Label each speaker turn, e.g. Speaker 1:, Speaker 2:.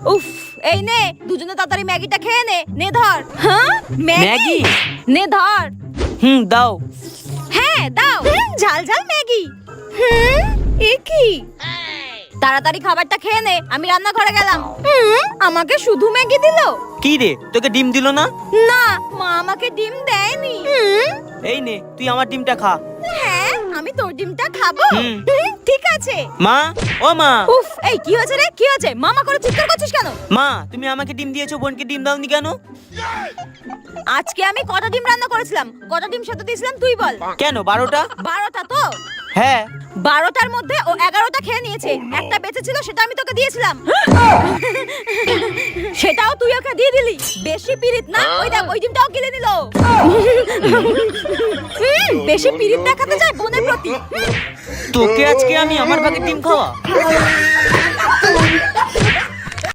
Speaker 1: উফ, এই নে দুজনে তাড়াতাড়ি ম্যাগিটা খেয়ে নে। নে ধর। হ্যাঁ ম্যাগি? নে ধর।
Speaker 2: দাও।
Speaker 1: হ্যাঁ দাও। ঝাল ঝাল ম্যাগি। এ কি? তাড়াতাড়ি খাবারটা খেয়ে নে, আমি রান্নাঘরে গেলাম। আমাকে শুধু ম্যাগি দিল?
Speaker 2: কি রে, তোকে ডিম দিল না?
Speaker 1: না, মা আমাকে ডিম দেয়নি।
Speaker 2: এই নে, তুই আমার ডিমটা খা।
Speaker 1: হ্যাঁ, আমি তোর ডিমটা খাবো। ঠিক আছে।
Speaker 2: মা, ও মা।
Speaker 1: উফ, এই কি হয়েছে রে? কি হয়েছে? মামা করে চিৎকার করছিস কেন?
Speaker 2: মা, তুমি আমাকে ডিম দিয়েছো, বোনকে ডিম দাওনি কেন?
Speaker 1: আজকে আমি কটা ডিম রান্না করেছিলাম? কটা ডিম সেদ্ধ দিয়েছিলাম তুই বল?
Speaker 2: কেন 12টা?
Speaker 1: 12টা তো?
Speaker 2: হ্যাঁ।
Speaker 1: 12টার মধ্যে ও 11টা খেয়ে নিয়েছে। একটা বেঁচে ছিল, সেটা আমি তোকে দিয়েছিলাম। সেটাও তুই ওকে দিয়ে দিলি। বেশি পিরিত না? ওই দেখ, ওই ডিমটাও গিলে নিল। বেশি পিরিত দেখাতে যায় বোনের প্রতি।
Speaker 2: তোকে আজকে আমি আমার ভাগে ডিম খাওয়া।